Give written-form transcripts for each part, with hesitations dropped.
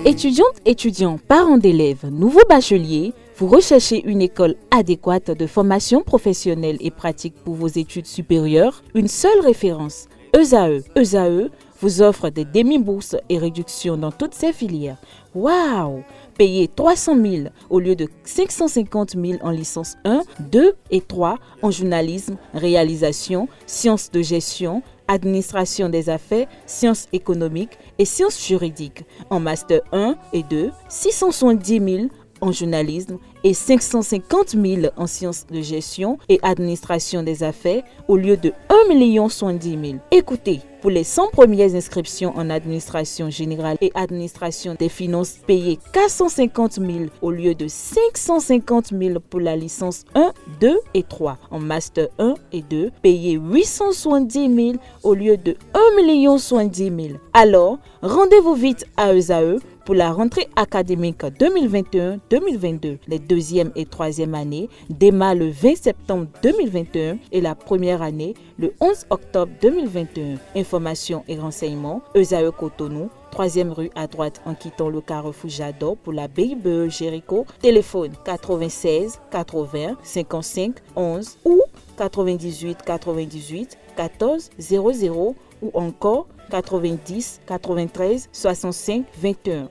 Étudiantes, étudiants, parents d'élèves, nouveaux bacheliers, vous recherchez une école adéquate de formation professionnelle et pratique pour vos études supérieures? Une seule référence, ESAE. ESAE vous offre des demi-bourses et réductions dans toutes ces filières. Waouh! Payez 300 000 au lieu de 550 000 en licence 1, 2 et 3 en journalisme, réalisation, sciences de gestion, administration des affaires, sciences économiques et sciences juridiques. En master 1 et 2, 670 000 en journalisme et 550 000 en sciences de gestion et administration des affaires au lieu de 1 070 000. Écoutez, pour les 100 premières inscriptions en administration générale et administration des finances, payez 450 000 au lieu de 550 000 pour la licence 1, 2 et 3. En master 1 et 2, payez 870 000 au lieu de 1 070 000. Alors, rendez-vous vite à ESAE pour la rentrée académique 2021-2022. Les deuxième et troisième années démarrent le 20 septembre 2021 et la première année le 11 octobre 2021. Informations et renseignements, ESAE Cotonou, 3e rue à droite en quittant le carrefour Jadot pour la BIBE Jéricho. Téléphone 96 80 55 11 ou 98 98 14 00 ou encore 90 93 65 21.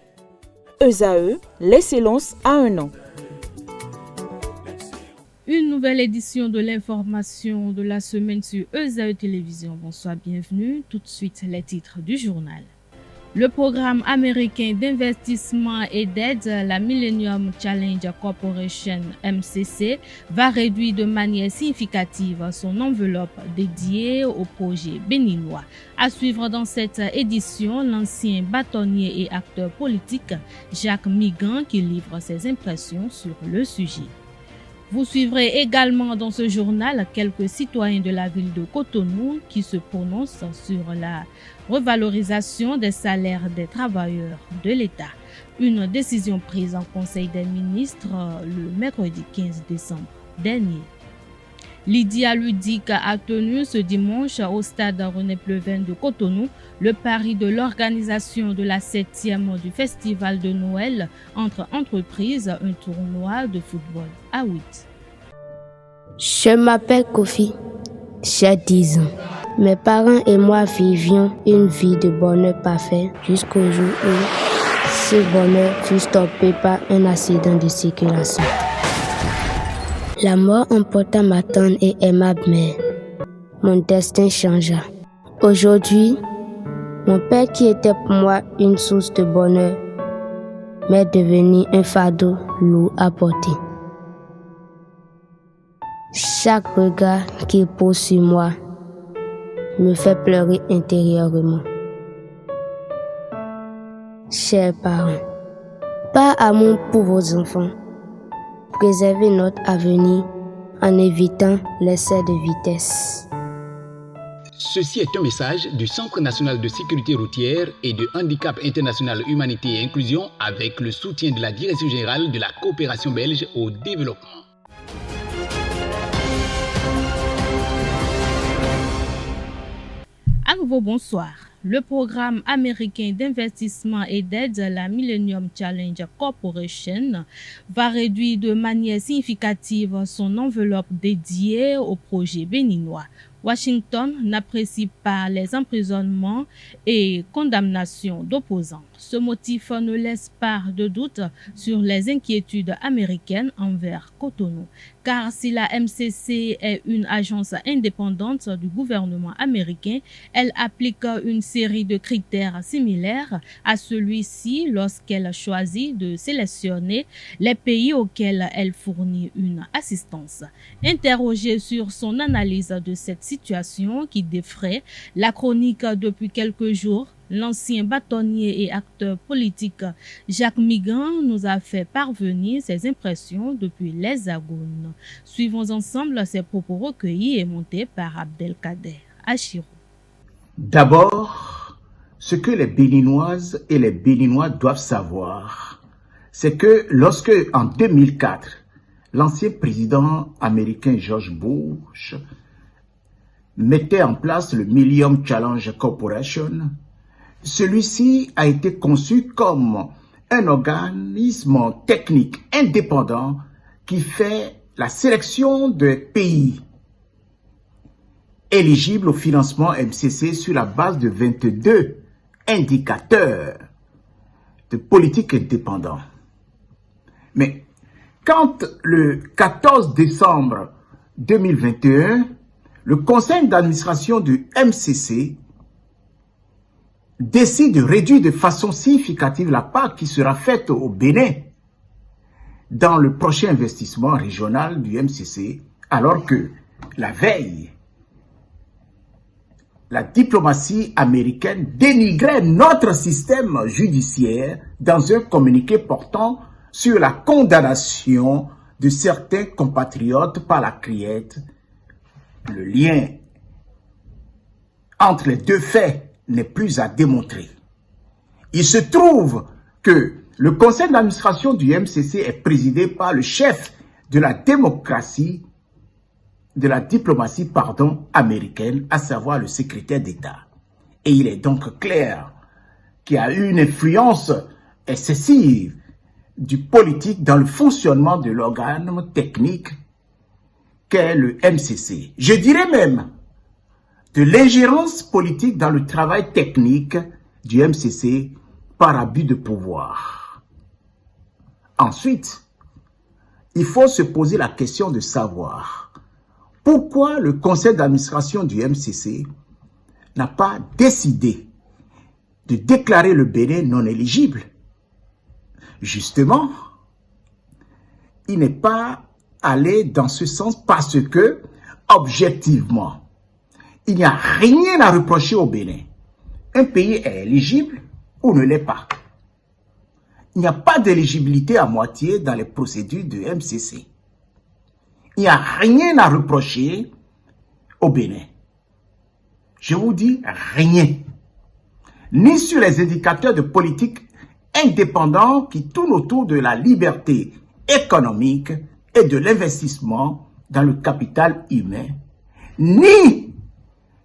ESAE, l'excellence à un an. Une nouvelle édition de l'information de la semaine sur ESAE Télévision. Bonsoir, bienvenue. Tout de suite, les titres du journal. Le programme américain d'investissement et d'aide, la Millennium Challenge Corporation MCC, va réduire de manière significative son enveloppe dédiée au projet béninois. À suivre dans cette édition, l'ancien bâtonnier et acteur politique Jacques Migan qui livre ses impressions sur le sujet. Vous suivrez également dans ce journal quelques citoyens de la ville de Cotonou qui se prononcent sur la revalorisation des salaires des travailleurs de l'État. Une décision prise en Conseil des ministres le mercredi 15 décembre dernier. Lydia Ludic a tenu ce dimanche au stade René Pleven de Cotonou le pari de l'organisation de la 7e du Festival de Noël entre entreprises, un tournoi de football à 8. Je m'appelle Kofi, j'ai 10 ans. Mes parents et moi vivions une vie de bonheur parfait jusqu'au jour où ce bonheur fut stoppé par un accident de circulation. La mort emporta ma tendre et aimable mère. Mon destin changea. Aujourd'hui, mon père qui était pour moi une source de bonheur m'est devenu un fardeau lourd à porter. Chaque regard qu'il pose sur moi me fait pleurer intérieurement. Chers parents, par amour pour vos enfants, préservez notre avenir en évitant l'excès de vitesse. Ceci est un message du Centre national de sécurité routière et de handicap international humanité et inclusion avec le soutien de la Direction générale de la coopération belge au développement. À nouveau, bonsoir. Le programme américain d'investissement et d'aide, la Millennium Challenge Corporation, va réduire de manière significative son enveloppe dédiée au projet béninois. Washington n'apprécie pas les emprisonnements et condamnations d'opposants. Ce motif ne laisse pas de doute sur les inquiétudes américaines envers Cotonou. Car si la MCC est une agence indépendante du gouvernement américain, elle applique une série de critères similaires à celui-ci lorsqu'elle choisit de sélectionner les pays auxquels elle fournit une assistance. Interrogé sur son analyse de cette situation qui défraie la chronique depuis quelques jours, l'ancien bâtonnier et acteur politique Jacques Migan nous a fait parvenir ses impressions depuis l'Hexagone. Suivons ensemble ses propos recueillis et montés par Abdelkader Achirou. D'abord, ce que les Béninoises et les Béninois doivent savoir, c'est que lorsque, en 2004, l'ancien président américain George Bush mettait en place le Millennium Challenge Corporation, celui-ci a été conçu comme un organisme technique indépendant qui fait la sélection des pays éligibles au financement MCC sur la base de 22 indicateurs de politique indépendante. Mais quand le 14 décembre 2021, le conseil d'administration du MCC décide de réduire de façon significative la part qui sera faite au Bénin dans le prochain investissement régional du MCC, alors que la veille, la diplomatie américaine dénigrait notre système judiciaire dans un communiqué portant sur la condamnation de certains compatriotes par la criette. Le lien entre les deux faits n'est plus à démontrer. Il se trouve que le conseil d'administration du MCC est présidé par le chef de la diplomatie américaine, à savoir le secrétaire d'État. Et il est donc clair qu'il y a eu une influence excessive du politique dans le fonctionnement de l'organe technique qu'est le MCC. Je dirais même de l'ingérence politique dans le travail technique du MCC par abus de pouvoir. Ensuite, il faut se poser la question de savoir pourquoi le conseil d'administration du MCC n'a pas décidé de déclarer le Bénin non éligible. Justement, il n'est pas allé dans ce sens parce que, objectivement, il n'y a rien à reprocher au Bénin. Un pays est éligible ou ne l'est pas. Il n'y a pas d'éligibilité à moitié dans les procédures de MCC. Il n'y a rien à reprocher au Bénin. Je vous dis rien. Ni sur les indicateurs de politique indépendants qui tournent autour de la liberté économique et de l'investissement dans le capital humain, ni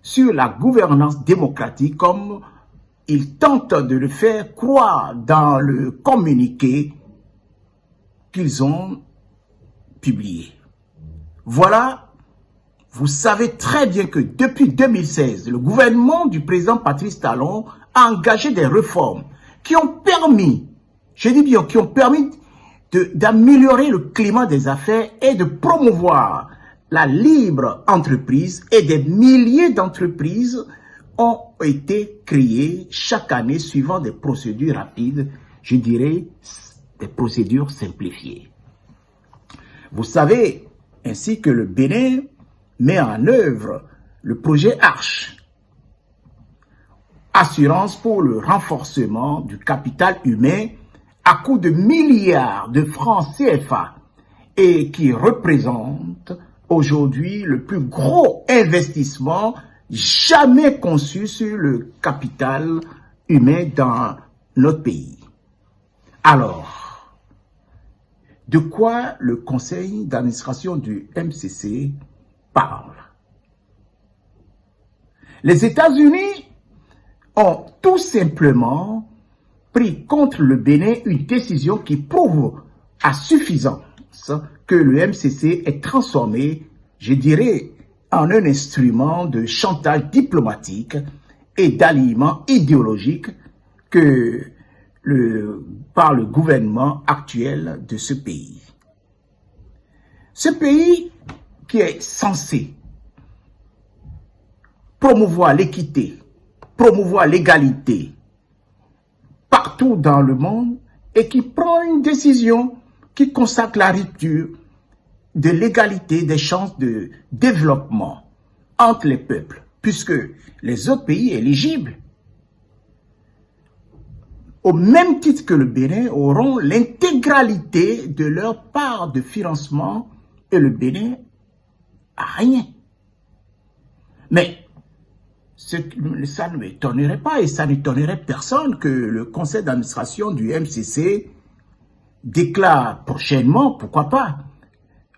sur la gouvernance démocratique comme ils tentent de le faire croire dans le communiqué qu'ils ont publié. Voilà, vous savez très bien que depuis 2016, le gouvernement du président Patrice Talon a engagé des réformes qui ont permis, je dis bien, qui ont permis d'améliorer le climat des affaires et de promouvoir la libre entreprise, et des milliers d'entreprises ont été créées chaque année suivant des procédures rapides, je dirais des procédures simplifiées. Vous savez ainsi que le Bénin met en œuvre le projet ARCHE, Assurance pour le renforcement du capital humain, à coût de milliards de francs CFA, et qui représente aujourd'hui le plus gros investissement jamais conçu sur le capital humain dans notre pays. Alors, de quoi le conseil d'administration du MCC parle? Les États-Unis ont tout simplement pris contre le Bénin une décision qui prouve à suffisance que le MCC est transformé, je dirais, en un instrument de chantage diplomatique et d'alignement idéologique par le gouvernement actuel de ce pays. Ce pays qui est censé promouvoir l'équité, promouvoir l'égalité partout dans le monde, et qui prend une décision qui consacre la rupture de l'égalité des chances de développement entre les peuples, puisque les autres pays éligibles, au même titre que le Bénin, auront l'intégralité de leur part de financement, et le Bénin a rien. Mais ça ne m'étonnerait pas, et ça n'étonnerait personne, que le conseil d'administration du MCC déclare prochainement, pourquoi pas,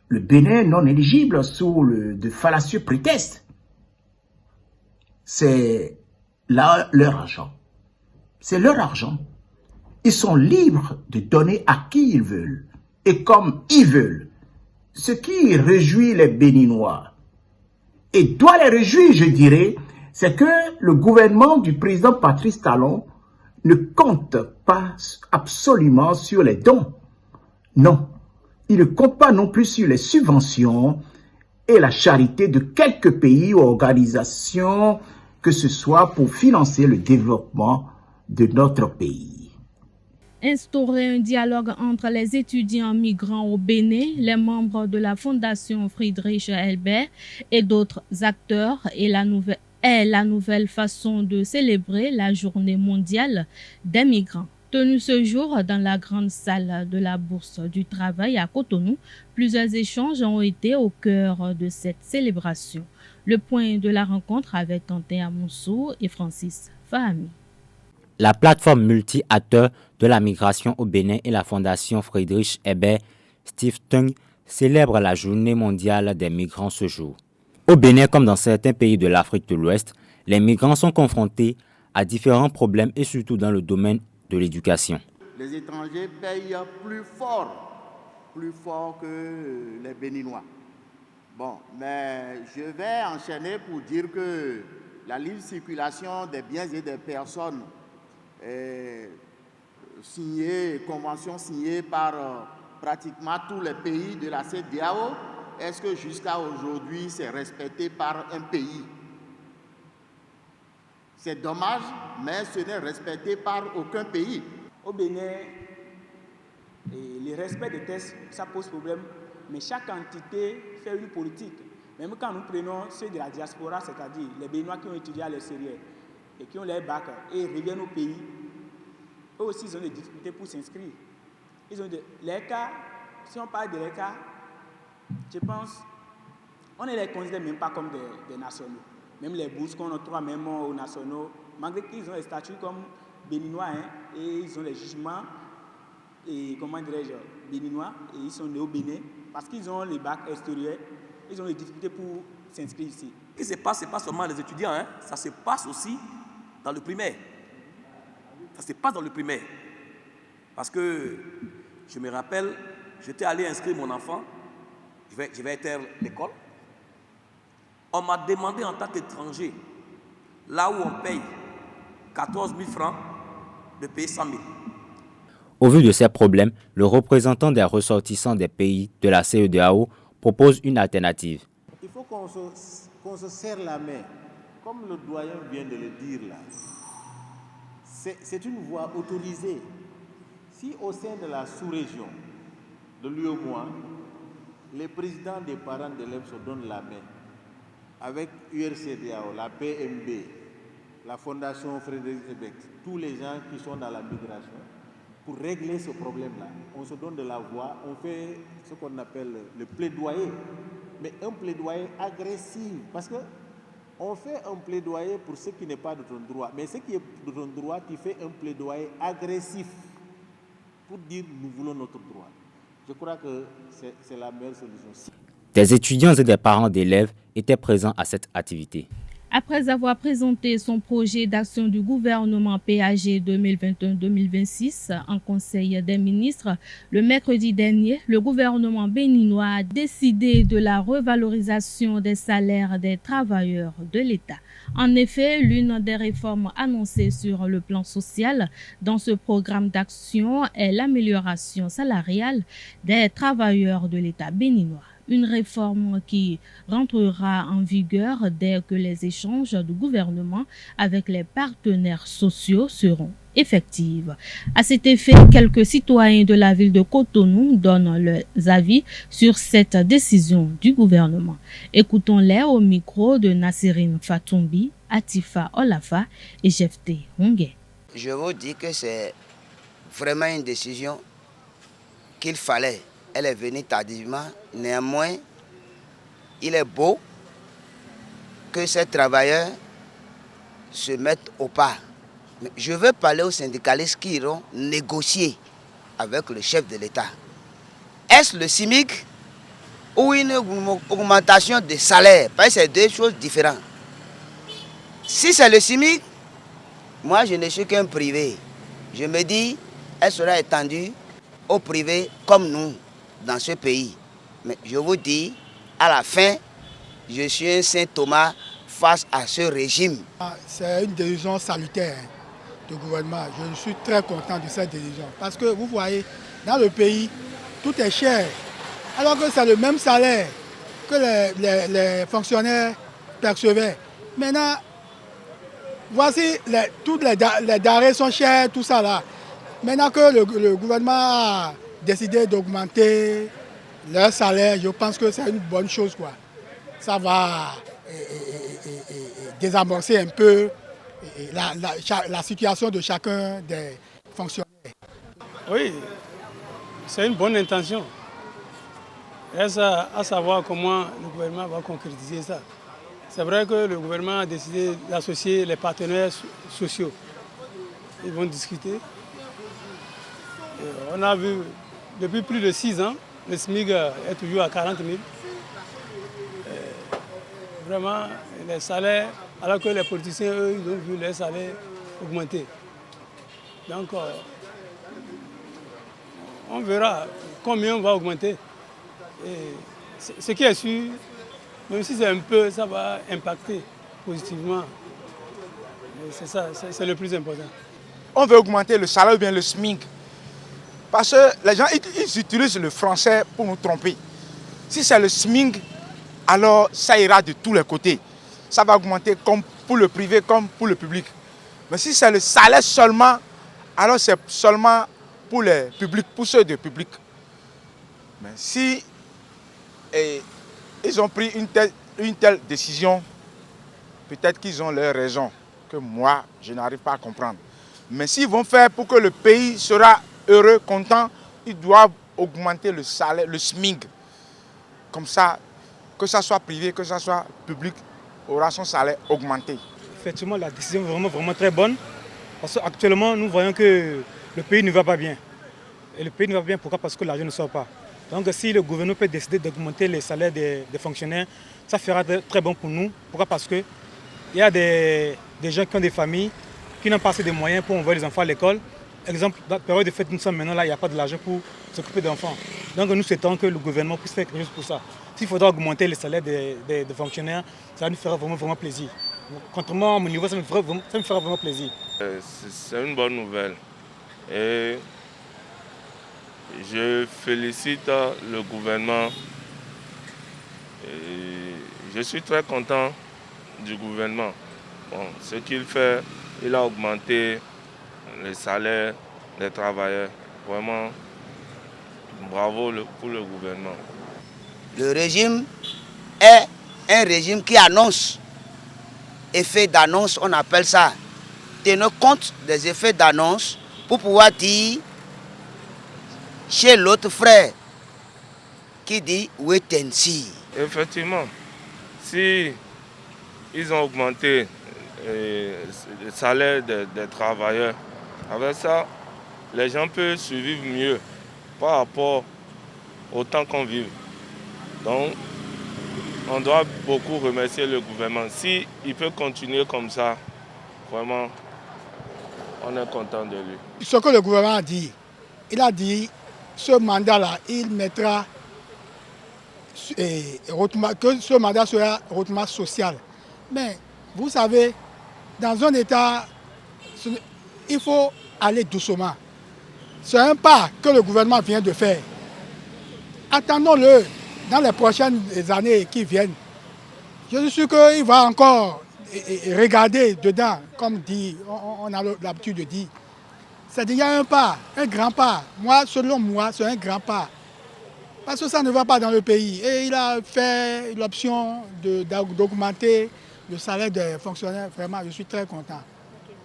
le Bénin non éligible sous de fallacieux prétextes. C'est leur argent. C'est leur argent. Ils sont libres de donner à qui ils veulent et comme ils veulent. Ce qui réjouit les Béninois et doit les réjouir, je dirais, c'est que le gouvernement du président Patrice Talon ne compte pas absolument sur les dons. Non, il ne compte pas non plus sur les subventions et la charité de quelques pays ou organisations, que ce soit pour financer le développement de notre pays. Instaurer un dialogue entre les étudiants migrants au Bénin, les membres de la Fondation Friedrich Ebert et d'autres acteurs est la nouvelle façon de célébrer la Journée mondiale des migrants. Tenue ce jour dans la grande salle de la Bourse du Travail à Cotonou, plusieurs échanges ont été au cœur de cette célébration. Le point de la rencontre avec Quentin Amoussou et Francis Fahami. La plateforme multi-acteurs de la migration au Bénin et la Fondation Friedrich Ebert Stiftung célèbrent la Journée mondiale des migrants ce jour. Au Bénin, comme dans certains pays de l'Afrique de l'Ouest, les migrants sont confrontés à différents problèmes et surtout dans le domaine de l'éducation. Les étrangers payent plus fort que les Béninois. Bon, mais je vais enchaîner pour dire que la libre circulation des biens et des personnes convention signée par pratiquement tous les pays de la CEDEAO, est-ce que jusqu'à aujourd'hui c'est respecté par un pays? C'est dommage, mais ce n'est respecté par aucun pays. Au Bénin, le respect des textes, ça pose problème, mais chaque entité fait une politique. Même quand nous prenons ceux de la diaspora, c'est-à-dire les Béninois qui ont étudié à l'extérieur et qui ont les bacs et reviennent au pays, eux aussi ils ont des difficultés pour s'inscrire. Les cas, si on parle de les cas, je pense, on ne les considère même pas comme des nationaux. Même les bourses qu'on octroie même aux nationaux, malgré qu'ils ont des statuts comme béninois, et ils ont les jugements, et comment dirais-je, béninois, et ils sont nés au Bénin, parce qu'ils ont les bacs extérieurs, ils ont des difficultés pour s'inscrire ici. Ce qui se passe, ce n'est pas seulement les étudiants, ça se passe aussi dans le primaire. Ça se passe dans le primaire. Parce que, je me rappelle, j'étais allé inscrire mon enfant, je vais être l'école. On m'a demandé en tant qu'étranger, là où on paye 14 000 francs, de payer 100 000. Au vu de ces problèmes, le représentant des ressortissants des pays de la CEDEAO propose une alternative. Il faut qu'on se serre la main. Comme le doyen vient de le dire là, c'est une voie autorisée. Si au sein de la sous-région de l'UEMOA, les présidents des parents d'élèves se donnent la main, avec URCDAO, la PMB, la Fondation Friedrich Ebert, tous les gens qui sont dans la migration, pour régler ce problème-là, on se donne de la voix, on fait ce qu'on appelle le plaidoyer, mais un plaidoyer agressif, parce que on fait un plaidoyer pour ce qui n'est pas de ton droit, mais ce qui est de ton droit, tu fais un plaidoyer agressif pour dire nous voulons notre droit. Je crois que c'est la meilleure solution. Des étudiants et des parents d'élèves étaient présents à cette activité. Après avoir présenté son projet d'action du gouvernement PAG 2021-2026 en Conseil des ministres, le mercredi dernier, le gouvernement béninois a décidé de la revalorisation des salaires des travailleurs de l'État. En effet, l'une des réformes annoncées sur le plan social dans ce programme d'action est l'amélioration salariale des travailleurs de l'État béninois. Une réforme qui rentrera en vigueur dès que les échanges du gouvernement avec les partenaires sociaux seront effectifs. À cet effet, quelques citoyens de la ville de Cotonou donnent leurs avis sur cette décision du gouvernement. Écoutons-les au micro de Nassirine Fatoumbi, Atifa Olafa et Jefté Hongé. Je vous dis que c'est vraiment une décision qu'il fallait. Elle est venue tardivement. Néanmoins, il est beau que ces travailleurs se mettent au pas. Mais je veux parler aux syndicalistes qui iront négocier avec le chef de l'État. Est-ce le SMIC ou une augmentation de salaire? Parce que c'est deux choses différentes. Si c'est le SMIC, moi je ne suis qu'un privé. Je me dis, elle sera étendue au privé comme nous dans ce pays. Mais je vous dis, à la fin, je suis un Saint Thomas face à ce régime. C'est une décision salutaire du gouvernement. Je suis très content de cette décision. Parce que vous voyez, dans le pays, tout est cher. Alors que c'est le même salaire que les fonctionnaires percevaient. Maintenant, voici, toutes les denrées sont chères, tout ça là. Maintenant que le gouvernement a décidé d'augmenter leur salaire, je pense que c'est une bonne chose, quoi. Ça va désamorcer un peu la situation de chacun des fonctionnaires. Oui, c'est une bonne intention. Reste à savoir comment le gouvernement va concrétiser ça. C'est vrai que le gouvernement a décidé d'associer les partenaires sociaux. Ils vont discuter. On a vu, depuis plus de 6 ans, le SMIC est toujours à 40 000. Vraiment, les salaires, alors que les politiciens, eux, ils ont vu les salaires augmenter. Donc, on verra combien on va augmenter. Et ce qui est sûr, même si c'est un peu, ça va impacter positivement. C'est ça, c'est le plus important. On veut augmenter le salaire ou bien le SMIC. Parce que les gens ils utilisent le français pour nous tromper. Si c'est le SMIC, alors ça ira de tous les côtés. Ça va augmenter comme pour le privé comme pour le public. Mais si c'est le salaire seulement, alors c'est seulement pour les publics, pour ceux du public. Mais si ils ont pris une telle décision, peut-être qu'ils ont leurs raisons, que moi, je n'arrive pas à comprendre. Mais s'ils vont faire pour que le pays sera heureux, content, ils doivent augmenter le salaire, le SMIC. Comme ça, que ça soit privé, que ça soit public, aura son salaire augmenté. Effectivement, la décision est vraiment très bonne. Parce qu'actuellement, nous voyons que le pays ne va pas bien. Et le pays ne va pas bien, pourquoi? Parce que l'argent ne sort pas. Donc si le gouvernement peut décider d'augmenter les salaires des fonctionnaires, ça fera très bon pour nous. Pourquoi? Parce qu'il y a des gens qui ont des familles, qui n'ont pas assez de moyens pour envoyer les enfants à l'école. Exemple, dans la période de fête, nous sommes maintenant là, il n'y a pas de l'argent pour s'occuper d'enfants. Donc nous souhaitons que le gouvernement puisse faire quelque chose pour ça. S'il faudra augmenter les salaires des fonctionnaires, ça nous fera vraiment plaisir. Contrairement à mon niveau, ça me fera vraiment plaisir. C'est une bonne nouvelle. Et je félicite le gouvernement. Et je suis très content du gouvernement. Bon, ce qu'il fait, il a augmenté les salaires des travailleurs. Vraiment, bravo pour le gouvernement. Le régime est un régime qui annonce. Effet d'annonce, on appelle ça. Tenir compte des effets d'annonce pour pouvoir dire chez l'autre frère qui dit wait and see. Effectivement, si ils ont augmenté le salaire des travailleurs, avec ça, les gens peuvent survivre mieux par rapport au temps qu'on vit. Donc, on doit beaucoup remercier le gouvernement. S'il peut continuer comme ça, vraiment, on est content de lui. Ce que le gouvernement a dit, il a dit, ce mandat-là, il mettra, que ce mandat sera hautement social. Mais vous savez, dans un État, il faut aller doucement. C'est un pas que le gouvernement vient de faire. Attendons-le dans les prochaines années qui viennent. Je suis sûr qu'il va encore regarder dedans, comme dit, on a l'habitude de dire. C'est-à-dire qu'il y a un pas, un grand pas. Moi, selon moi, c'est un grand pas. Parce que ça ne va pas dans le pays. Et il a fait l'option d'augmenter le salaire des fonctionnaires. Vraiment, je suis très content.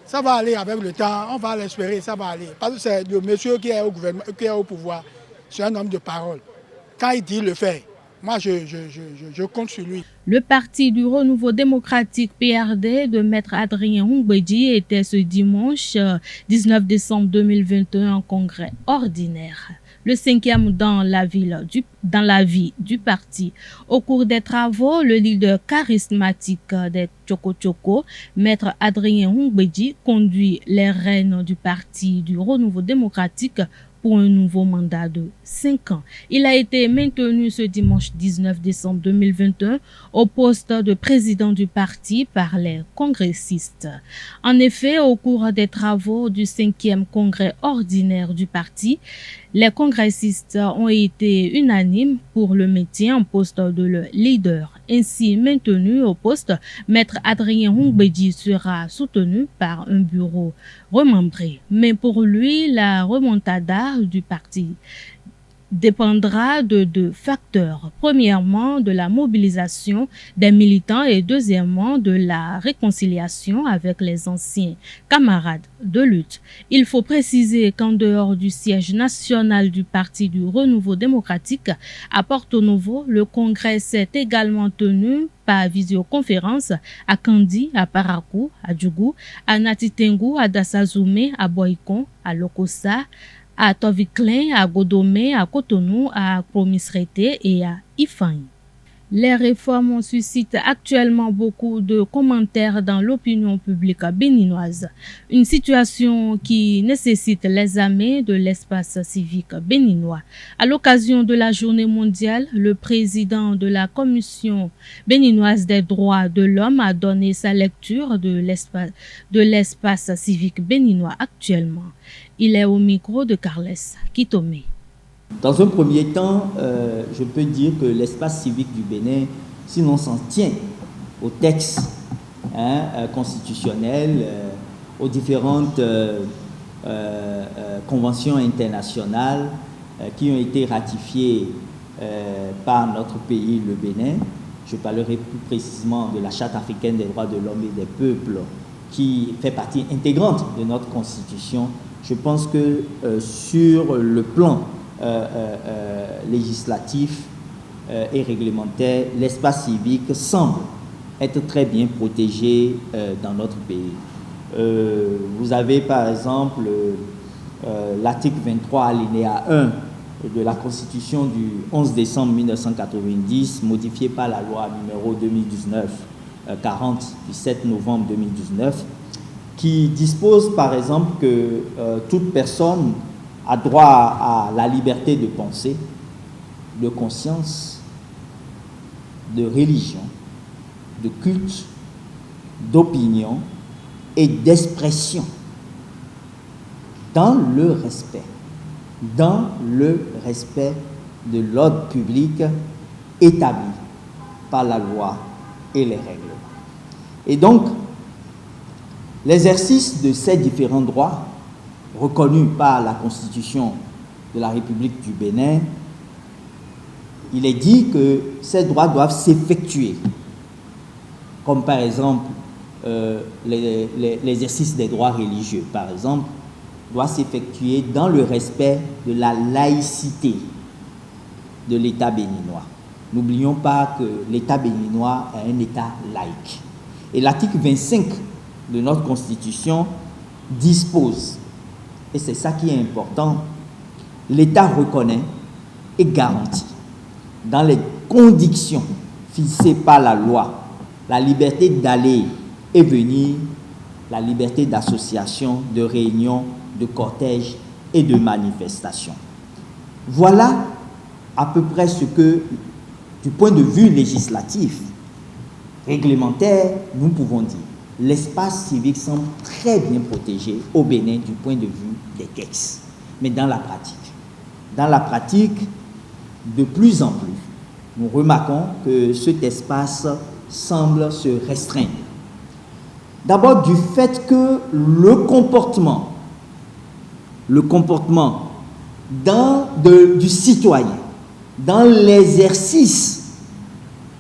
Ça va aller avec le temps, on va l'espérer, ça va aller. Parce que c'est le monsieur qui est au gouvernement, qui est au pouvoir. C'est un homme de parole. Quand il dit, il le fait. Moi, je compte sur lui. Le Parti du Renouveau démocratique PRD de Maître Adrien Houmbedi était ce dimanche 19 décembre 2021 en congrès ordinaire. le 5e dans la vie du parti. Au cours des travaux, le leader charismatique des Tchoko-Tchoko, Maître Adrien Houmbédi, conduit les rênes du parti du Renouveau démocratique pour un nouveau mandat de 5 ans. Il a été maintenu ce dimanche 19 décembre 2021 au poste de président du parti par les congressistes. En effet, au cours des travaux du 5e congrès ordinaire du parti, les congressistes ont été unanimes pour le maintien en poste de leur leader. Ainsi maintenu au poste, Maître Adrien Houmbédi sera soutenu par un bureau remembré. Mais pour lui, la remontada du parti dépendra de 2 facteurs. Premièrement, de la mobilisation des militants et deuxièmement, de la réconciliation avec les anciens camarades de lutte. Il faut préciser qu'en dehors du siège national du Parti du Renouveau démocratique à Porto Novo, le congrès s'est également tenu par visioconférence à Kandi, à Parakou, à Djougou, à Natitengu, à Dassazoumé, à Boikon, à Lokossa, à Toviklen, à Godomé, à Cotonou, à Promisrete et à Ifan. Les réformes suscitent actuellement beaucoup de commentaires dans l'opinion publique béninoise. Une situation qui nécessite l'examen de l'espace civique béninois. À l'occasion de la journée mondiale, le président de la Commission béninoise des droits de l'homme a donné sa lecture de l'espace civique béninois actuellement. Il est au micro de Carles Kitomé. Dans un premier temps, je peux dire que l'espace civique du Bénin, si l'on s'en tient aux textes constitutionnels, aux différentes conventions internationales qui ont été ratifiées par notre pays, le Bénin, je parlerai plus précisément de la Charte africaine des droits de l'homme et des peuples, qui fait partie intégrante de notre Constitution. Je pense que sur le plan législatif et réglementaire, l'espace civique semble être très bien protégé dans notre pays. Vous avez par exemple l'article 23 alinéa 1 de la Constitution du 11 décembre 1990, modifié par la loi numéro 2019-40 du 7 novembre 2019, qui dispose par exemple que toute personne a droit à la liberté de pensée, de conscience, de religion, de culte, d'opinion et d'expression dans le respect de l'ordre public établi par la loi et les règles. Et donc, l'exercice de ces différents droits reconnus par la Constitution de la République du Bénin, il est dit que ces droits doivent s'effectuer, comme par exemple l'exercice des droits religieux, par exemple, doit s'effectuer dans le respect de la laïcité de l'État béninois. N'oublions pas que l'État béninois est un État laïque. Et l'article 25 de notre Constitution dispose, et c'est ça qui est important, l'État reconnaît et garantit, dans les conditions fixées par la loi, la liberté d'aller et venir, la liberté d'association, de réunion, de cortège et de manifestation. Voilà à peu près ce que, du point de vue législatif, réglementaire, nous pouvons dire. L'espace civique semble très bien protégé au Bénin du point de vue des textes. Mais dans la pratique, de plus en plus, nous remarquons que cet espace semble se restreindre. D'abord du fait que le comportement du citoyen dans l'exercice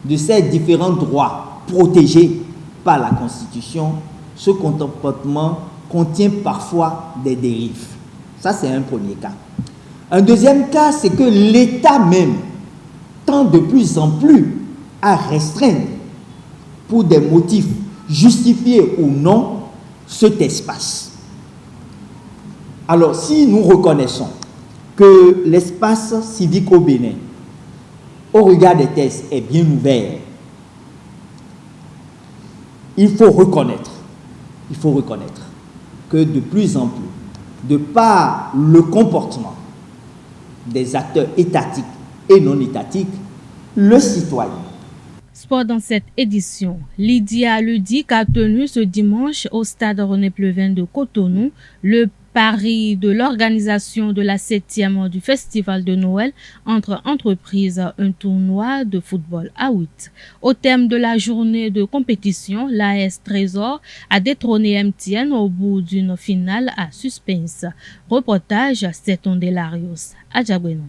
de ces différents droits protégés par la Constitution, ce comportement contient parfois des dérives. Ça, c'est un premier cas. Un deuxième cas, c'est que l'État même tend de plus en plus à restreindre, pour des motifs justifiés ou non, cet espace. Alors, si nous reconnaissons que l'espace civique au Bénin, au regard des tests, est bien ouvert, il faut reconnaître que de plus en plus, de par le comportement des acteurs étatiques et non étatiques, le citoyen. Sport dans cette édition. Lydia Ludic a tenu ce dimanche au stade René Pleven de Cotonou le pari de l'organisation de la 7e du Festival de Noël entre entreprises, un tournoi de football à 8. Au terme de la journée de compétition, l'AS Trésor a détrôné MTN au bout d'une finale à suspense. Reportage Stéton Delarios à Djaboueno.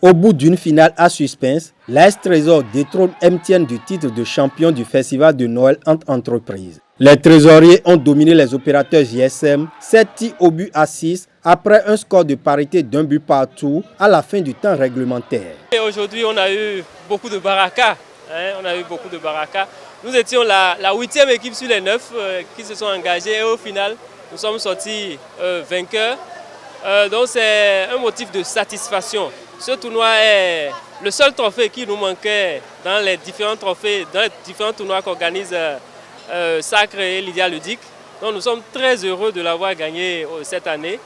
Au bout d'une finale à suspense, l'AS Trésor détrône MTN du titre de champion du Festival de Noël entre entreprises. Les trésoriers ont dominé les opérateurs JSM 7 tirs au but à 6 après un score de parité d'un but partout à la fin du temps réglementaire. Aujourd'hui, on a eu beaucoup de baraka. Nous étions la 8e équipe sur les 9 qui se sont engagés et au final, nous sommes sortis vainqueurs. Donc c'est un motif de satisfaction. Ce tournoi est le seul trophée qui nous manquait dans les différents tournois qu'organise Sacre et Lydia Ludic. Donc nous sommes très heureux de l'avoir gagné cette année.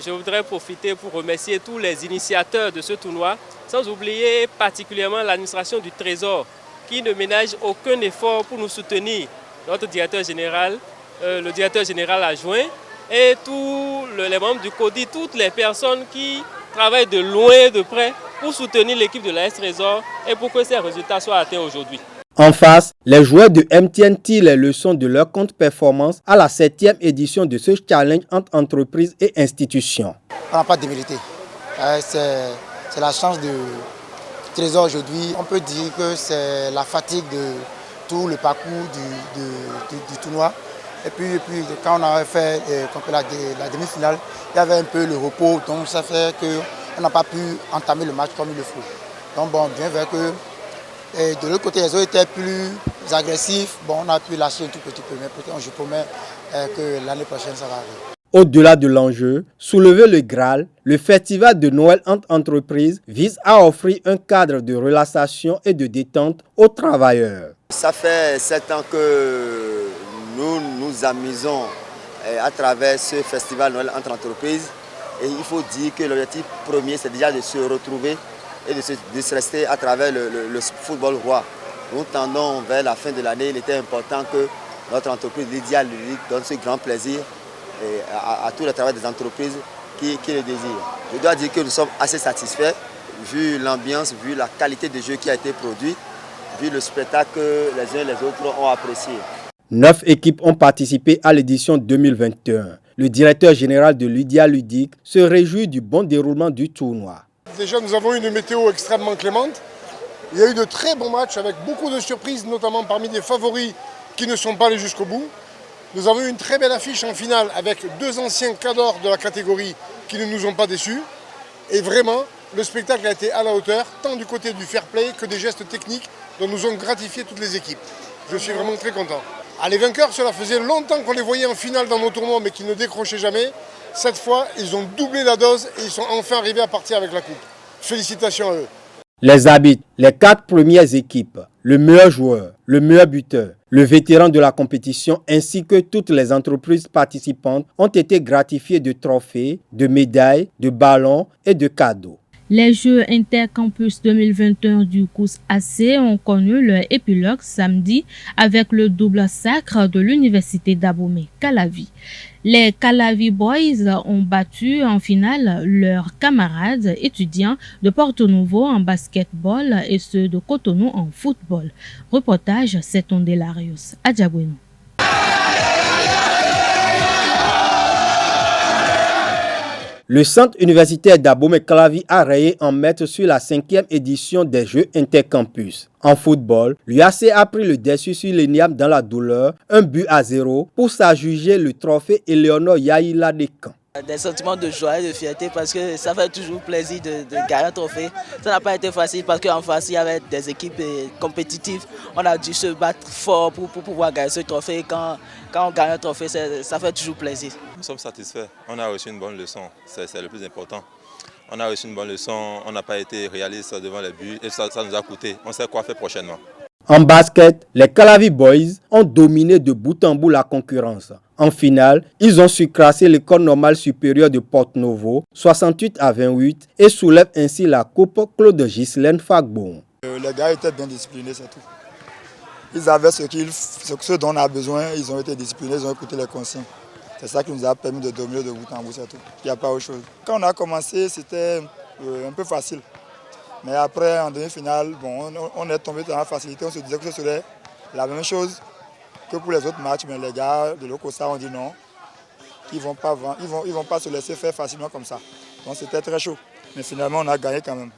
Je voudrais profiter pour remercier tous les initiateurs de ce tournoi, sans oublier particulièrement l'administration du Trésor qui ne ménage aucun effort pour nous soutenir. Notre directeur général, le directeur général adjoint et tous les membres du CODI, toutes les personnes qui travaillent de loin et de près pour soutenir l'équipe de l'AS Trésor et pour que ces résultats soient atteints aujourd'hui. En face, les joueurs de MTN tirent les leçons de leur contre-performance à la 7e édition de ce challenge entre entreprises et institutions. On n'a pas de démérité. C'est la chance de Trésor aujourd'hui. On peut dire que c'est la fatigue de tout le parcours du tournoi. Et puis quand on a fait la demi-finale, il y avait un peu le repos, donc ça fait qu'on n'a pas pu entamer le match comme il le faut. Donc bon, bien vrai que de l'autre côté, les autres étaient plus agressifs. Bon, on a pu lâcher un tout petit peu, mais peut-être je promets que l'année prochaine, ça va arriver. Au-delà de l'enjeu, soulever le Graal, le festival de Noël entre entreprises vise à offrir un cadre de relaxation et de détente aux travailleurs. Ça fait 7 ans que nous nous amusons à travers ce festival Noël entre entreprises. Et il faut dire que l'objectif premier, c'est déjà de se retrouver et de se rester à travers le football roi. Nous tendons vers la fin de l'année. Il était important que notre entreprise Lydia Ludic donne ce grand plaisir à tous les travailleurs des entreprises qui le désirent. Je dois dire que nous sommes assez satisfaits, vu l'ambiance, vu la qualité de jeu qui a été produit, vu le spectacle que les uns et les autres ont apprécié. 9 équipes ont participé à l'édition 2021. Le directeur général de Lydia Ludic se réjouit du bon déroulement du tournoi. Déjà, nous avons eu une météo extrêmement clémente. Il y a eu de très bons matchs avec beaucoup de surprises, notamment parmi des favoris qui ne sont pas allés jusqu'au bout. Nous avons eu une très belle affiche en finale avec 2 anciens cadors de la catégorie qui ne nous ont pas déçus. Et vraiment, le spectacle a été à la hauteur, tant du côté du fair play que des gestes techniques dont nous ont gratifié toutes les équipes. Je suis vraiment très content. Les vainqueurs, cela faisait longtemps qu'on les voyait en finale dans nos tournois mais qui ne décrochaient jamais. Cette fois, ils ont doublé la dose et ils sont enfin arrivés à partir avec la coupe. Félicitations à eux. Les arbitres, les 4 premières équipes, le meilleur joueur, le meilleur buteur, le vétéran de la compétition ainsi que toutes les entreprises participantes ont été gratifiés de trophées, de médailles, de ballons et de cadeaux. Les Jeux Intercampus 2021 du COUS AC ont connu leur épilogue samedi avec le double sacre de l'université d'Abomey-Calavi. Les Calavi Boys ont battu en finale leurs camarades étudiants de Porto Novo en basketball et ceux de Cotonou en football. Reportage Stéton Delarios à Djaboueno. Le centre universitaire d'Abomey-Calavi a rayé en maître sur la 5e édition des Jeux Intercampus. En football, l'UAC a pris le dessus sur l'ENIAM dans la douleur, 1-0 pour s'adjuger le trophée Éléonore Yaïla des Camps. Des sentiments de joie et de fierté parce que ça fait toujours plaisir de gagner un trophée. Ça n'a pas été facile parce qu'en face, il y avait des équipes compétitives. On a dû se battre fort pour pouvoir gagner ce trophée. Quand on gagne un trophée, ça fait toujours plaisir. Nous sommes satisfaits. On a reçu une bonne leçon. C'est le plus important. On a reçu une bonne leçon. On n'a pas été réaliste devant les buts et ça nous a coûté. On sait quoi faire prochainement. En basket, les Calavi Boys ont dominé de bout en bout la concurrence. En finale, ils ont surclassé l'école normale supérieure de Porto-Novo, 68-28, et soulèvent ainsi la coupe Claude Ghislaine Fagbon. Les gars étaient bien disciplinés, c'est tout. Ils avaient ce dont on a besoin, ils ont été disciplinés, ils ont écouté les consignes. C'est ça qui nous a permis de dominer de bout en bout, c'est tout. Il n'y a pas autre chose. Quand on a commencé, c'était un peu facile. Mais après, en demi-finale, bon, on est tombé dans la facilité. On se disait que ce serait la même chose que pour les autres matchs. Mais les gars de l'Ocosa ont dit non, qu'ils ne vont pas se laisser faire facilement comme ça. Donc c'était très chaud. Mais finalement, on a gagné quand même.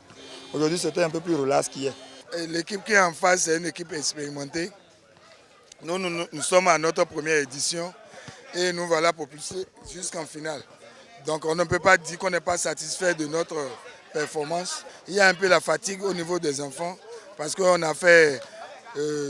Aujourd'hui, c'était un peu plus relax qu'hier. L'équipe qui est en face, c'est une équipe expérimentée. Nous sommes à notre première édition et nous voilà propulsés jusqu'en finale. Donc on ne peut pas dire qu'on n'est pas satisfait de notre performance. Il y a un peu la fatigue au niveau des enfants parce qu'on a fait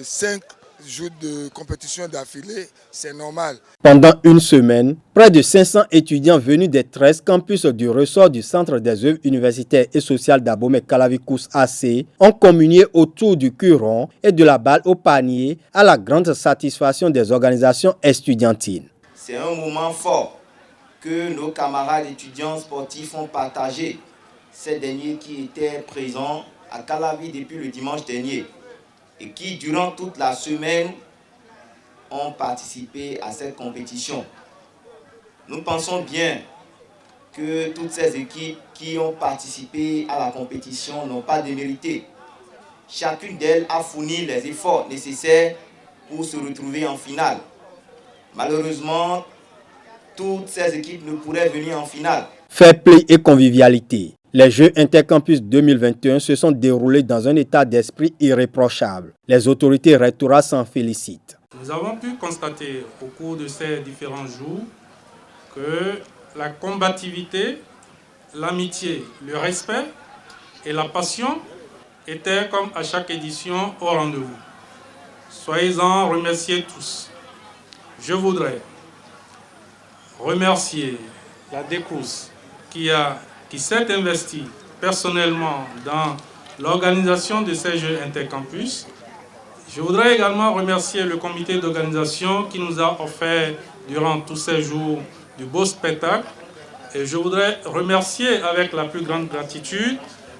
5 jours de compétition d'affilée, c'est normal. Pendant une semaine, près de 500 étudiants venus des 13 campus du ressort du Centre des œuvres universitaires et sociales d'Abomey-Calavi-Kous AC ont communié autour du curon et de la balle au panier à la grande satisfaction des organisations estudiantines. C'est un moment fort que nos camarades étudiants sportifs ont partagé. Ces derniers qui étaient présents à Calavi depuis le dimanche dernier et qui, durant toute la semaine, ont participé à cette compétition. Nous pensons bien que toutes ces équipes qui ont participé à la compétition n'ont pas démérité. Chacune d'elles a fourni les efforts nécessaires pour se retrouver en finale. Malheureusement, toutes ces équipes ne pourraient venir en finale. Fair play et convivialité. Les Jeux Intercampus 2021 se sont déroulés dans un état d'esprit irréprochable. Les autorités rectorales s'en félicitent. Nous avons pu constater au cours de ces différents jours que la combativité, l'amitié, le respect et la passion étaient comme à chaque édition au rendez-vous. Soyez-en remerciés tous. Je voudrais remercier la DECROUS qui s'est investi personnellement dans l'organisation de ces Jeux Intercampus. Je voudrais également remercier le comité d'organisation qui nous a offert durant tous ces jours du beau spectacle. Et je voudrais remercier avec la plus grande gratitude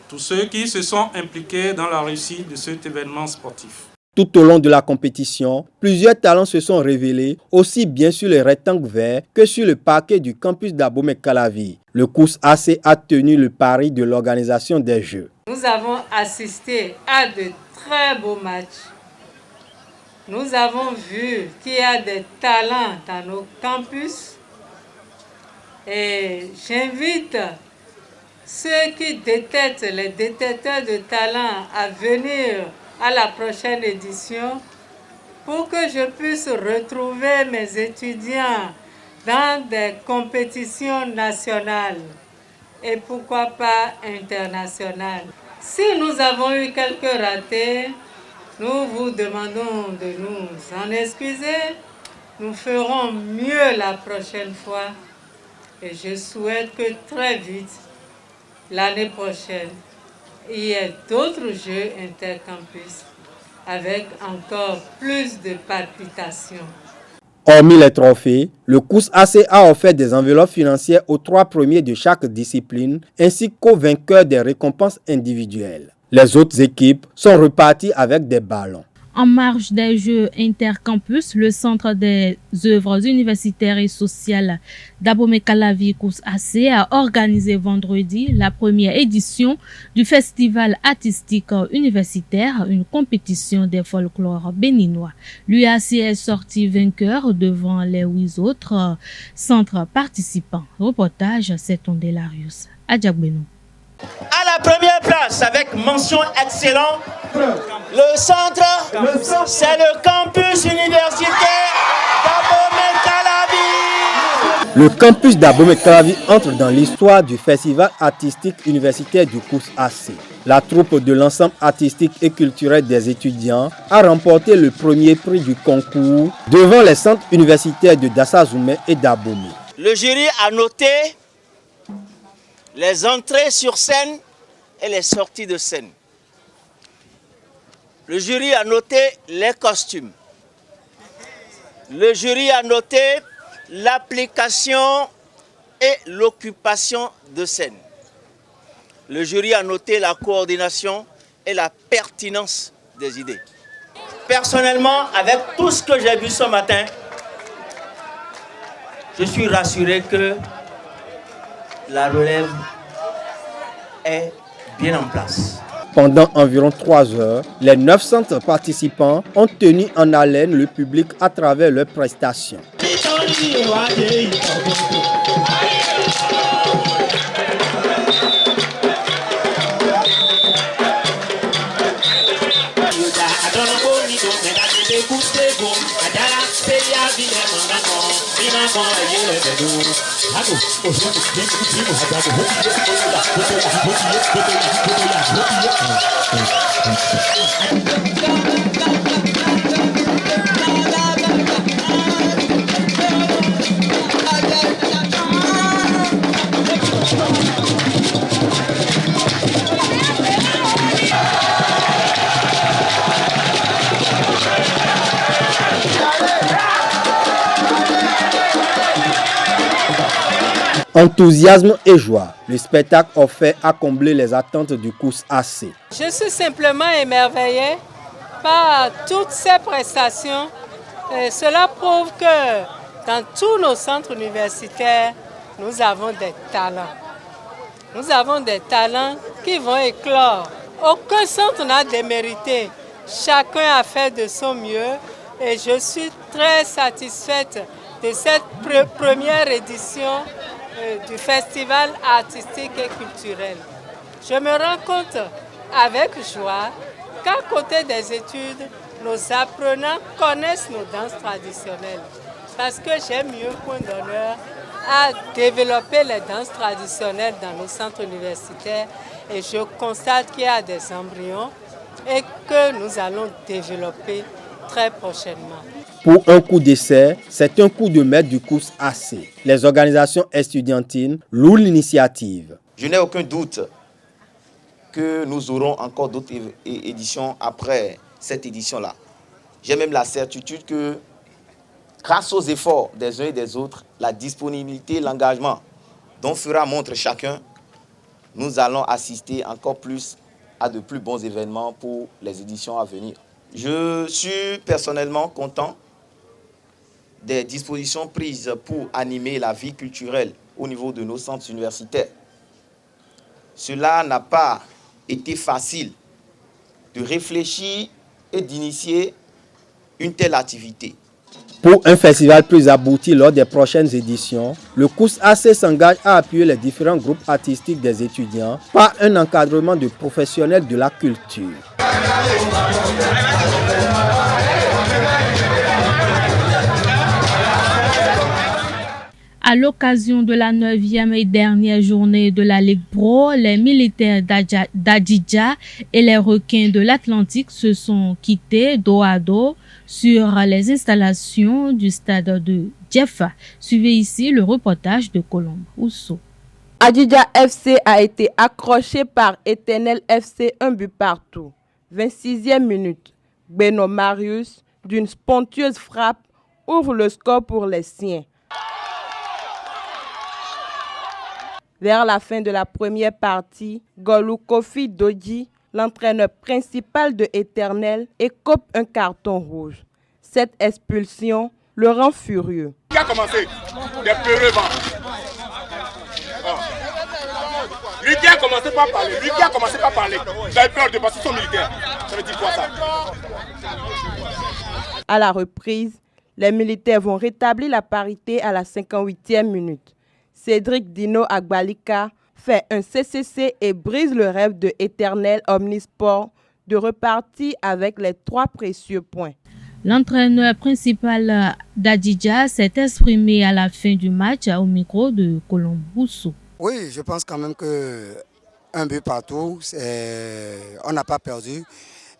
tous ceux qui se sont impliqués dans la réussite de cet événement sportif. Tout au long de la compétition, plusieurs talents se sont révélés, aussi bien sur les rectangles verts que sur le parquet du campus d'Abomey-Calavi. Le COUS AC a tenu le pari de l'organisation des Jeux. Nous avons assisté à de très beaux matchs. Nous avons vu qu'il y a des talents dans nos campus. Et j'invite ceux qui détectent, les détecteurs de talents à venir à la prochaine édition pour que je puisse retrouver mes étudiants dans des compétitions nationales et pourquoi pas internationales. Si nous avons eu quelques ratés, nous vous demandons de nous en excuser. Nous ferons mieux la prochaine fois et je souhaite que très vite, l'année prochaine, il y a d'autres Jeux intercampus avec encore plus de palpitations. Hormis les trophées, le COUS AC a offert des enveloppes financières aux 3 premiers de chaque discipline ainsi qu'aux vainqueurs des récompenses individuelles. Les autres équipes sont reparties avec des ballons. En marge des Jeux Intercampus, le Centre des œuvres universitaires et sociales d'Abomey-Calavi-Kous AC a organisé vendredi la première édition du Festival artistique universitaire, une compétition des folklores béninois. L'UAC est sorti vainqueur devant les 8 autres centres participants. Reportage, c'est Tondelarius. Adjabeno. À la première place, avec mention excellent, le centre, c'est le campus universitaire d'Abomey-Calavi. Le campus d'Abomey-Calavi entre dans l'histoire du festival artistique universitaire du COUS-AC. La troupe de l'ensemble artistique et culturel des étudiants a remporté le premier prix du concours devant les centres universitaires de Dassazoumé et d'Abomey. Le jury a noté les entrées sur scène et les sorties de scène. Le jury a noté les costumes. Le jury a noté l'application et l'occupation de scène. Le jury a noté la coordination et la pertinence des idées. Personnellement, avec tout ce que j'ai vu ce matin, je suis rassuré que la relève est bien en place. Pendant environ 3 heures, les 900 participants ont tenu en haleine le public à travers leurs prestations. Enthousiasme et joie, le spectacle offert a comblé les attentes du COUS-AC. Je suis simplement émerveillée par toutes ces prestations. Et cela prouve que dans tous nos centres universitaires, nous avons des talents. Nous avons des talents qui vont éclore. Aucun centre n'a démérité. Chacun a fait de son mieux et je suis très satisfaite de cette première édition du festival artistique et culturel. Je me rends compte avec joie qu'à côté des études, nos apprenants connaissent nos danses traditionnelles. Parce que j'ai mis un point d'honneur à développer les danses traditionnelles dans nos centres universitaires et je constate qu'il y a des embryons et que nous allons développer très prochainement. Pour un coup d'essai, c'est un coup de maître du COUS-AC. Les organisations estudiantines louent l'initiative. Je n'ai aucun doute que nous aurons encore d'autres éditions après cette édition-là. J'ai même la certitude que grâce aux efforts des uns et des autres, la disponibilité, l'engagement dont fera montre chacun, nous allons assister encore plus à de plus bons événements pour les éditions à venir. Je suis personnellement content des dispositions prises pour animer la vie culturelle au niveau de nos centres universitaires. Cela n'a pas été facile de réfléchir et d'initier une telle activité. Pour un festival plus abouti lors des prochaines éditions, le COUS-AC s'engage à appuyer les différents groupes artistiques des étudiants par un encadrement de professionnels de la culture. À l'occasion de la 9e et dernière journée de la Ligue Pro, les militaires d'Adidja et les requins de l'Atlantique se sont quittés dos à dos sur les installations du stade de Diefa. Suivez ici le reportage de Colombe Ousso. Adidja FC a été accroché par Éternel FC 1 but partout. 26e minute, Beno Marius, d'une sponsieuse frappe, ouvre le score pour les siens. Vers la fin de la première partie, Golou Kofi Dodji, l'entraîneur principal de Éternel, écope un carton rouge. Cette expulsion le rend furieux. Qui a commencé? Des peureux vents. Lui qui a commencé par parler, Vous avez peur de passer son militaire. Ça veut dire quoi ça? À la reprise, les militaires vont rétablir la parité à la 58e minute. Cédric Dino Agbalika fait un CCC et brise le rêve de Éternel Omnisport de repartir avec les 3 précieux points. L'entraîneur principal d'Adidja s'est exprimé à la fin du match au micro de Colombousso. Oui, je pense quand même que un but partout, on n'a pas perdu.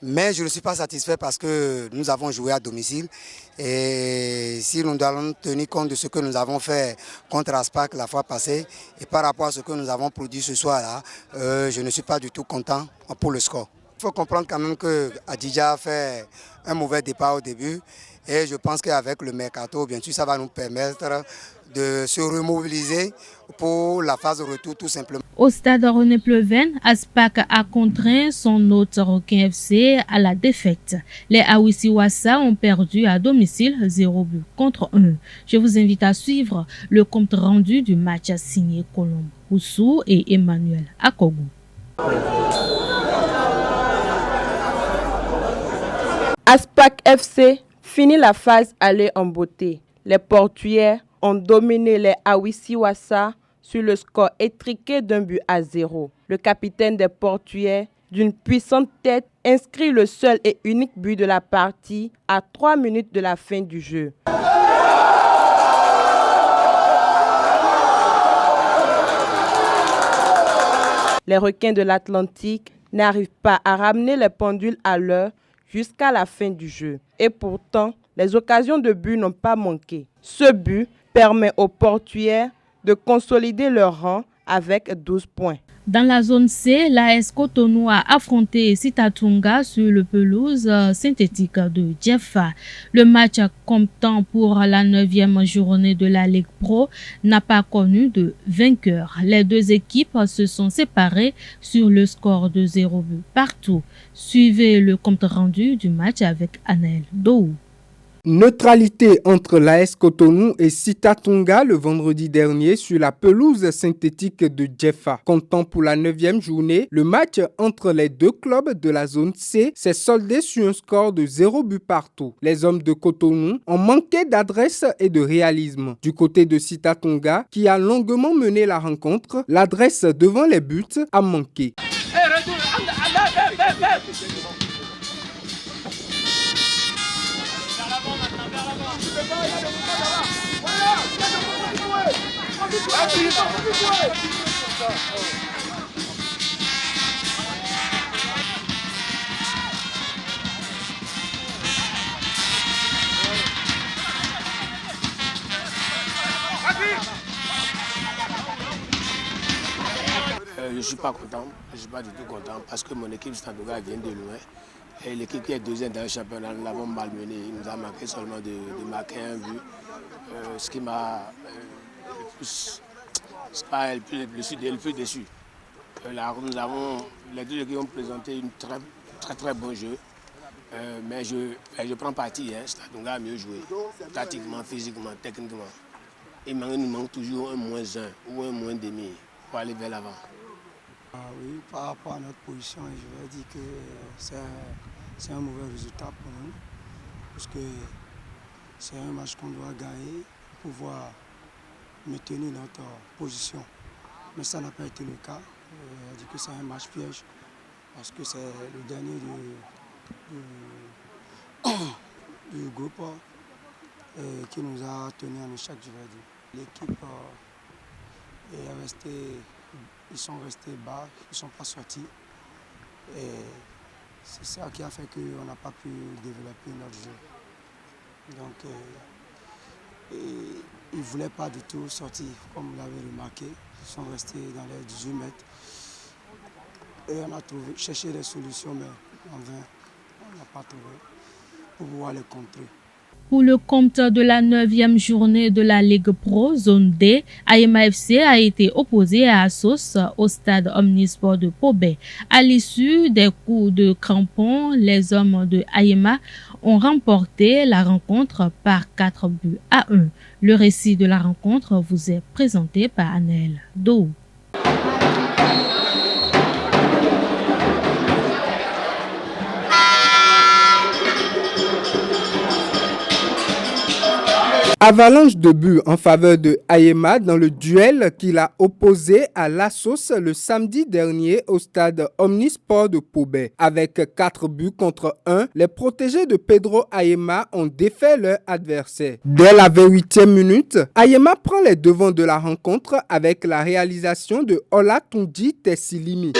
Mais je ne suis pas satisfait parce que nous avons joué à domicile. Et si nous allons tenir compte de ce que nous avons fait contre Aspac la fois passée et par rapport à ce que nous avons produit ce soir-là, je ne suis pas du tout content pour le score. Il faut comprendre quand même que Adidja a fait un mauvais départ au début. Et je pense qu'avec le mercato, bien sûr, ça va nous permettre de se remobiliser pour la phase de retour tout simplement. Au stade René Pleven, Aspac a contraint son hôte Requin FC à la défaite. Les Awisiwassa ont perdu à domicile 0 but contre 1. Je vous invite à suivre le compte rendu du match signé Colombe Oussou et Emmanuel Akogou. Aspac FC finit la phase aller en beauté. Les Portugais ont dominé les Awisiwassa sur le score étriqué d'1-0. Le capitaine des Portugais, d'une puissante tête, inscrit le seul et unique but de la partie à 3 minutes de la fin du jeu. Les requins de l'Atlantique n'arrivent pas à ramener les pendules à l'heure jusqu'à la fin du jeu. Et pourtant, les occasions de but n'ont pas manqué. Ce but permet aux Portugais de consolider leur rang avec 12 points. Dans la zone C, l'AS Cotonou a affronté Sitatunga sur le pelouse synthétique de Djefa. Le match comptant pour la 9e journée de la Ligue Pro n'a pas connu de vainqueur. Les deux équipes se sont séparées sur le score de 0 but partout. Suivez le compte rendu du match avec Anel Dou. Neutralité entre l'AS Cotonou et Sitatunga le vendredi dernier sur la pelouse synthétique de Djefa. Comptant pour la 9e journée, le match entre les deux clubs de la zone C s'est soldé sur un score de 0 but partout. Les hommes de Cotonou ont manqué d'adresse et de réalisme. Du côté de Sitatunga, qui a longuement mené la rencontre, l'adresse devant les buts a manqué. Je ne suis pas content, je ne suis pas du tout content parce que mon équipe Sitatunga vient de loin. Et l'équipe qui est deuxième dans le championnat, nous l'avons malmené. Il nous a manqué seulement de marquer un but. Ce qui m'a le plus déçu. Là, nous avons, les deux équipes ont présenté une très bon jeu. Mais je prends parti. Sitatunga a mieux joué, tactiquement, physiquement, techniquement. Il nous manque toujours un -1 ou un -1,5 pour aller vers l'avant. Oui, par rapport à notre position, je vais dire que c'est un mauvais résultat pour nous. Parce que c'est un match qu'on doit gagner pour pouvoir maintenir notre position. Mais ça n'a pas été le cas. Je dis que c'est un match piège. Parce que c'est le dernier du groupe qui nous a tenu en échec, je vais dire. L'équipe est restée. Ils sont restés bas, ils ne sont pas sortis. Et c'est ça qui a fait qu'on n'a pas pu développer notre jeu. Donc, ils ne voulaient pas du tout sortir, comme vous l'avez remarqué. Ils sont restés dans les 18 mètres. Et on a cherché des solutions, mais en vain, on n'a pas trouvé pour pouvoir les contrer. Pour le compte de la 9e journée de la Ligue Pro, zone D, Ayema FC a été opposé à Assos au stade Omnisport de Pobé. À l'issue des coups de crampons, les hommes de Ayema ont remporté la rencontre par 4 buts à 1. Le récit de la rencontre vous est présenté par Anel Dou. Avalanche de buts en faveur de Ayema dans le duel qu'il a opposé à l'Assos le samedi dernier au stade Omnisport de Pobet. Avec 4 buts contre 1, les protégés de Pedro Ayema ont défait leur adversaire. Dès la 28e minute, Ayema prend les devants de la rencontre avec la réalisation de Olatunji Tessilimi.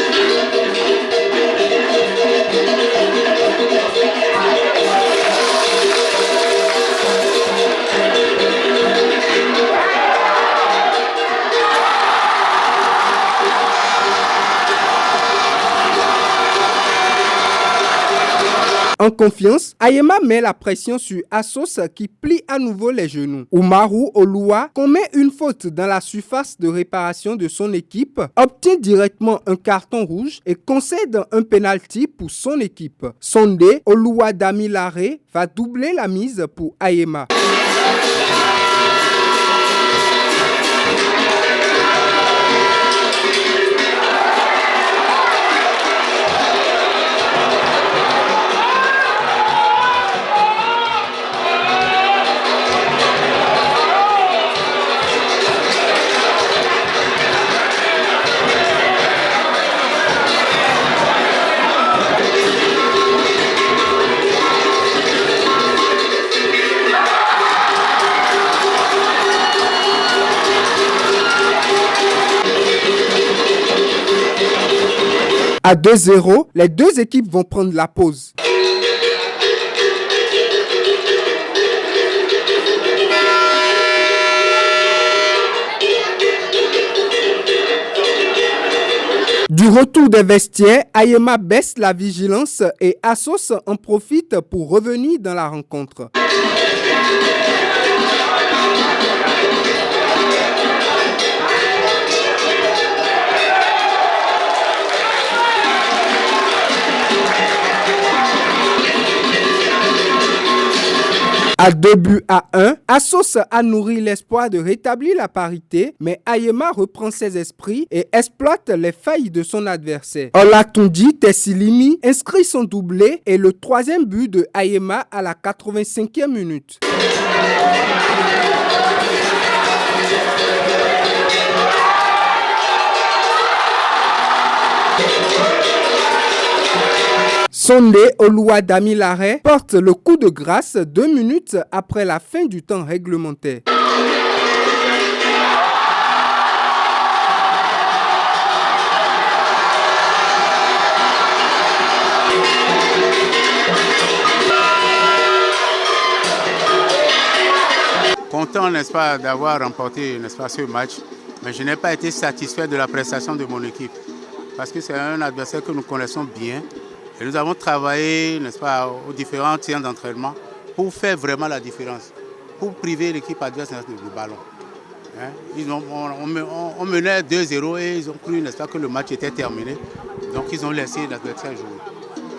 En confiance, Ayema met la pression sur Assos qui plie à nouveau les genoux. Oumarou Oloua commet une faute dans la surface de réparation de son équipe, obtient directement un carton rouge et concède un penalty pour son équipe. Sondé Oloua Damilare va doubler la mise pour Ayema. À 2-0, les deux équipes vont prendre la pause. Du retour des vestiaires, Ayema baisse la vigilance et Assos en profite pour revenir dans la rencontre. À 2-1, Assos a nourri l'espoir de rétablir la parité, mais Ayema reprend ses esprits et exploite les failles de son adversaire. Olatunji Tessilimi inscrit son doublé et le troisième but de Ayema à la 85e minute. Sondé Oloua Damilare porte le coup de grâce 2 minutes après la fin du temps réglementaire. Content, n'est-ce pas, d'avoir remporté, n'est-ce pas, ce match, mais je n'ai pas été satisfait de la prestation de mon équipe parce que c'est un adversaire que nous connaissons bien. Et nous avons travaillé, n'est-ce pas, aux différents séances d'entraînement pour faire vraiment la différence, pour priver l'équipe adverse du ballon. On menait 2-0 et ils ont cru, n'est-ce pas, que le match était terminé. Donc ils ont laissé l'adversaire jouer.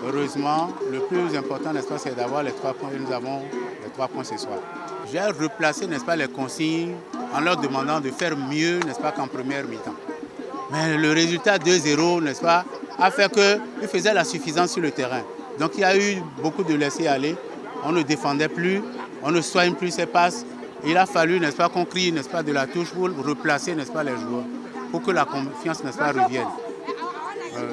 Heureusement, le plus important, n'est-ce pas, c'est d'avoir les 3 points et nous avons les 3 points ce soir. J'ai replacé, n'est-ce pas, les consignes en leur demandant de faire mieux, n'est-ce pas, qu'en première mi-temps. Mais le résultat 2-0, n'est-ce pas, a fait qu'il faisait la suffisance sur le terrain. Donc il y a eu beaucoup de laisser-aller. On ne défendait plus, on ne soigne plus ses passes. Il a fallu, n'est-ce pas, qu'on crie, n'est-ce pas, de la touche pour replacer, n'est-ce pas, les joueurs, pour que la confiance, n'est-ce pas, revienne.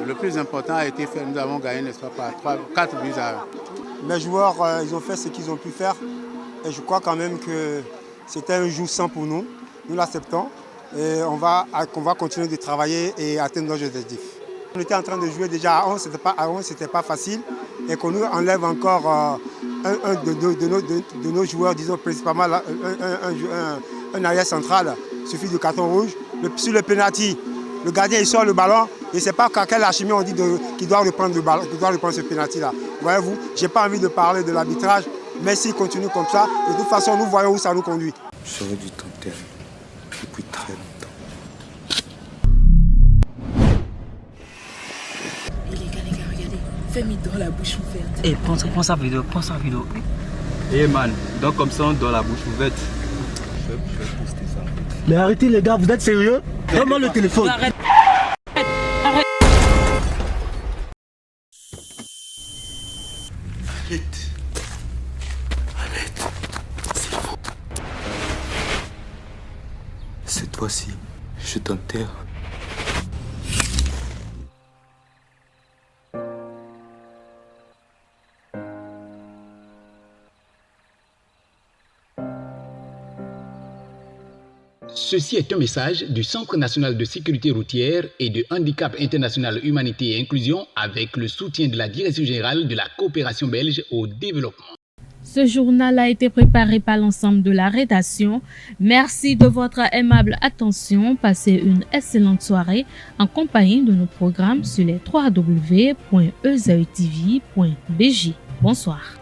Le plus important a été fait. Nous avons gagné, n'est-ce pas, par 4 buts à 1. Mes joueurs, ils ont fait ce qu'ils ont pu faire. Et je crois quand même que c'était un jour sans pour nous. Nous l'acceptons. Et on va continuer de travailler et atteindre nos objectifs. On était en train de jouer déjà à 11, c'était pas facile. Et qu'on nous enlève encore un de nos joueurs, disons principalement un arrière central, suffit du carton rouge. Sur le penalty, le gardien il sort le ballon et c'est pas qu'à quelle alchimie on dit qu'il doit reprendre le ballon, qu'il doit reprendre ce penalty-là. Voyez-vous, j'ai pas envie de parler de l'arbitrage, mais s'il continue comme ça, de toute façon nous voyons où ça nous conduit. J'aurais dû tenter depuis très longtemps. Les gars, regardez. Fais-moi dans la bouche ouverte. Eh, prends sa vidéo, Eh man, donc comme ça on dans la bouche ouverte. Je vais poster ça. Mais arrêtez les gars, vous êtes sérieux? Donne-moi le téléphone. Arrête. Arrête. fois-ci, je t'enterre. Ceci est un message du Centre national de sécurité routière et de handicap international humanité et inclusion avec le soutien de la Direction générale de la coopération belge au développement. Ce journal a été préparé par l'ensemble de la rédaction. Merci de votre aimable attention. Passez une excellente soirée en compagnie de nos programmes sur les www.ezaetv.bj. Bonsoir.